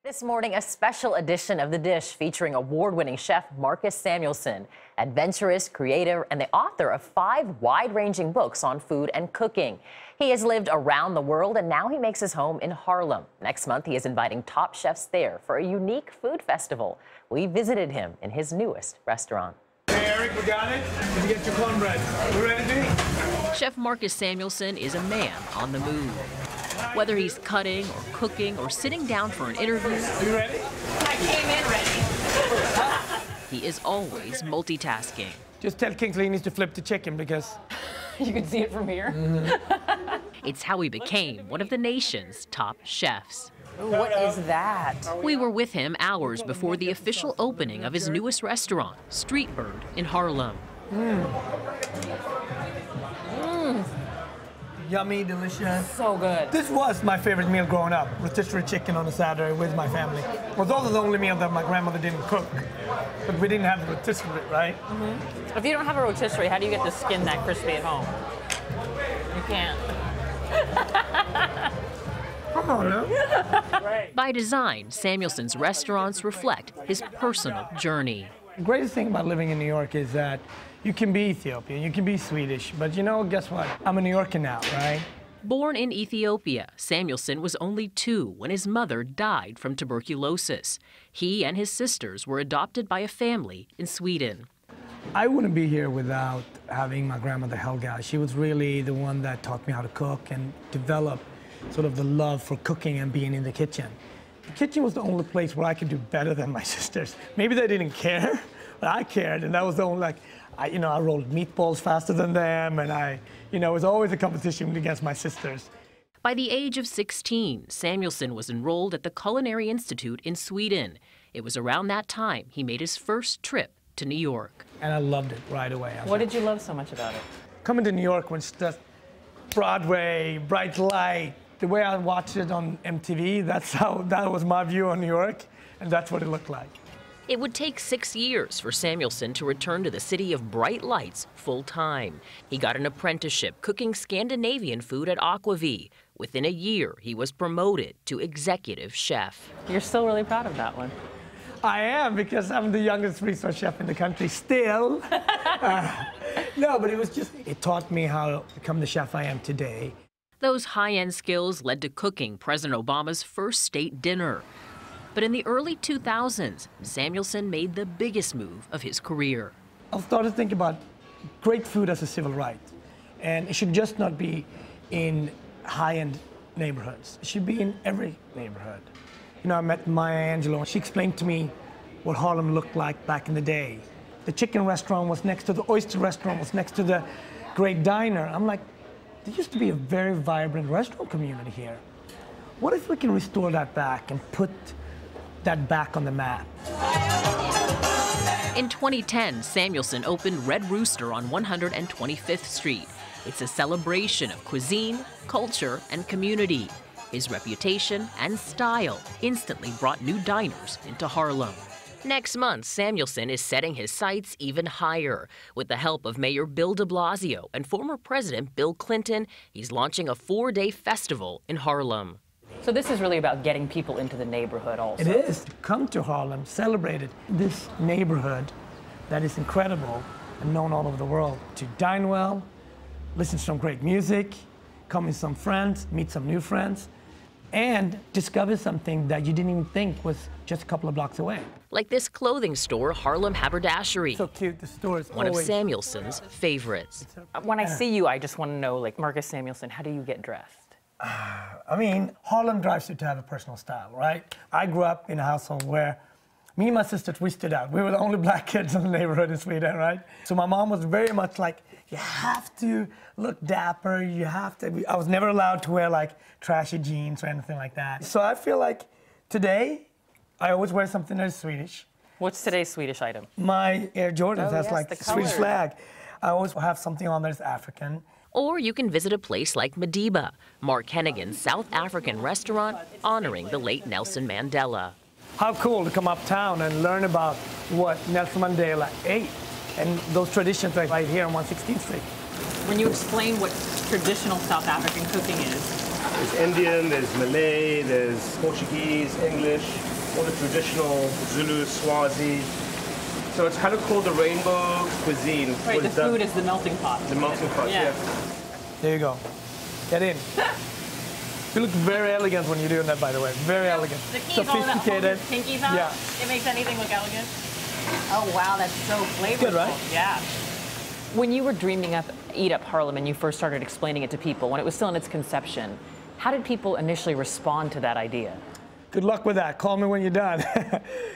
This morning, a special edition of The Dish featuring award-winning chef Marcus Samuelsson, adventurous, creative, and the author of 5 wide-ranging books on food and cooking. He has lived around the world, and now he makes his home in Harlem. Next month, he is inviting top chefs there for a unique food festival. We visited him in his newest restaurant. Hey, Eric, we got it. Did you get your cornbread? We ready to eat? Chef Marcus Samuelsson is a man on the move. Whether he's cutting or cooking or sitting down for an interview, Are you ready? I came in ready. he is always multitasking. Just tell Kingsley he needs to flip the chicken because... You can see it from here. It's how he became one of the nation's top chefs. What is that? We were with him hours before the official opening of his newest restaurant, Street Bird, in Harlem. Yummy, delicious. So good. This was my favorite meal growing up, rotisserie chicken on a Saturday with my family. It was also the only meal that my grandmother didn't cook. But we didn't have the rotisserie, right? If you don't have a rotisserie, how do you get the skin that crispy at home? You can't. Come on now. By design, Samuelsson's restaurants reflect his personal journey. The greatest thing about living in New York is that you can be Ethiopian, you can be Swedish, but you know, guess what? I'm a New Yorker now, right? Born in Ethiopia, Samuelsson was only 2 when his mother died from tuberculosis. He and his sisters were adopted by a family in Sweden. I wouldn't be here without having my grandmother Helga. She was really the one that taught me how to cook and develop sort of the love for cooking and being in the kitchen. The kitchen was the only place where I could do better than my sisters. Maybe they didn't care, but I cared, and that was the only, I rolled meatballs faster than them, and it was always a competition against my sisters. By the age of 16, Samuelsson was enrolled at the Culinary Institute in Sweden. It was around that time he made his first trip to New York. And I loved it right away. What did you love so much about it? Coming to New York when it's just Broadway, bright light, the way I watched it on MTV, that was my view on New York, and that's what it looked like. It would take 6 years for Samuelsson to return to the city of bright lights full-time. He got an apprenticeship cooking Scandinavian food at Aquavie. Within a year, he was promoted to executive chef. You're still really proud of that one. I am, because I'm the youngest resource chef in the country still. No, but it taught me how to become the chef I am today. Those high-end skills led to cooking President Obama's first state dinner. But in the early 2000s, Samuelsson made the biggest move of his career. I started to think about great food as a civil right. And it should just not be in high-end neighborhoods. It should be in every neighborhood. I met Maya Angelou. She explained to me what Harlem looked like back in the day. The chicken restaurant was next to the oyster restaurant, was next to the great diner. I'm like, there used to be a very vibrant restaurant community here. What if we can restore that back and put that back on the map? In 2010, Samuelsson opened Red Rooster on 125th Street. It's a celebration of cuisine, culture, and community. His reputation and style instantly brought new diners into Harlem. Next month, Samuelsson is setting his sights even higher. With the help of Mayor Bill de Blasio and former President Bill Clinton, he's launching a 4-day festival in Harlem. So this is really about getting people into the neighborhood also. It is. Come to Harlem, celebrate it. This neighborhood that is incredible and known all over the world. To dine well, listen to some great music, come with some friends, meet some new friends, and discover something that you didn't even think was just a couple of blocks away. Like this clothing store, Harlem Haberdashery. So cute, the store is one of Samuelsson's favorites. When I see you, I just want to know, like Marcus Samuelsson, how do you get dressed? Harlem drives you to have a personal style, right? I grew up in a household where me and my sisters, we stood out. We were the only black kids in the neighborhood in Sweden, right? So my mom was very much like, you have to look dapper, I was never allowed to wear like trashy jeans or anything like that. So I feel like today, I always wear something that is Swedish. What's today's Swedish item? My Air Jordans has like the Swedish color. flag. I always have something on there that's African. Or you can visit a place like Madiba, Mark Hennigan's South African restaurant honoring the late Nelson Mandela. How cool to come uptown and learn about what Nelson Mandela ate and those traditions right here on 116th Street. When you explain what traditional South African cooking is, There's Indian, there's Malay, there's Portuguese, English, all the traditional Zulu, Swazi. So it's kind of called the rainbow cuisine. Right, the food is the melting pot. The melting pot, Yeah. There you go. Get in. You look very elegant when you're doing that, by the way. Very elegant. The key is all that Sophisticated. pinkies out. Yeah. It makes anything look elegant. Oh, wow, that's so flavorful. Good, right? Yeah. When you were dreaming up Eat Up Harlem and you first started explaining it to people, when it was still in its conception, how did people initially respond to that idea? Good luck with that. Call me when you're done.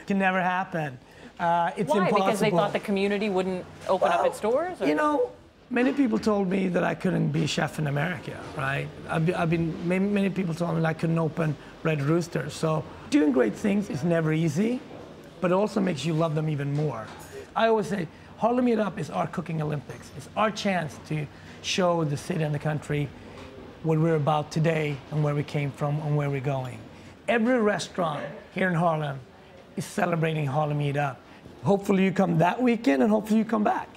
Can never happen. It's Why? impossible. Because they thought the community wouldn't open up its doors? Or? You know, many people told me that I couldn't be a chef in America, right? Many people told me that I couldn't open Red Rooster. So doing great things is never easy, but it also makes you love them even more. I always say, Harlem Eat Up is our cooking Olympics. It's our chance to show the city and the country what we're about today and where we came from and where we're going. Every restaurant here in Harlem is celebrating Harlem Eat Up. Hopefully you come that weekend and hopefully you come back.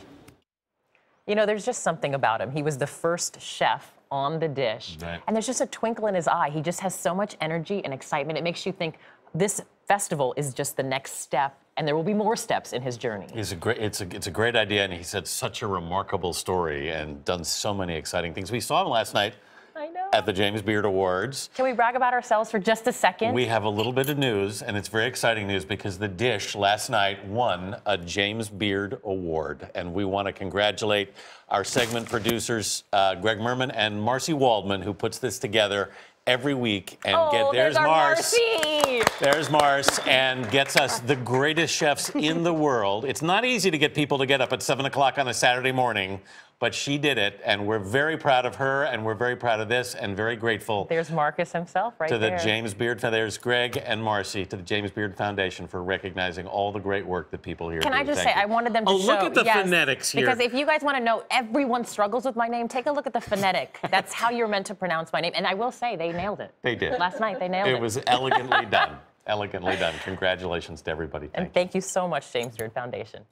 You know, there's just something about him. He was the first chef on the dish. Right. And there's just a twinkle in his eye. He just has so much energy and excitement. It makes you think this festival is just the next step, and there will be more steps in his journey. It's a great idea, and he's had such a remarkable story and done so many exciting things. We saw him last night I know. at the James Beard Awards. Can we brag about ourselves for just a second? We have a little bit of news, and it's very exciting news because the dish last night won a James Beard Award. And we want to congratulate our segment producers, Greg Merman and Marcy Waldman, who puts this together every week. And there's our Mars. Marcy. There's Mars, and gets us the greatest chefs in the world. It's not easy to get people to get up at 7 o'clock on a Saturday morning, but she did it, and we're very proud of her, and we're very proud of this, and very grateful There's Marcus himself right to the there. James Beard. There's Greg and Marcy to the James Beard Foundation for recognizing all the great work that people here do. Can I just Thank say, you. I wanted them to show. Look at the yes, phonetics here. Because if you guys want to know everyone struggles with my name, take a look at the phonetic. That's how you're meant to pronounce my name. And I will say, they nailed it. They did. Last night, they nailed it. It was elegantly done. Elegantly done. Congratulations to everybody. And thank you so much, James Beard Foundation.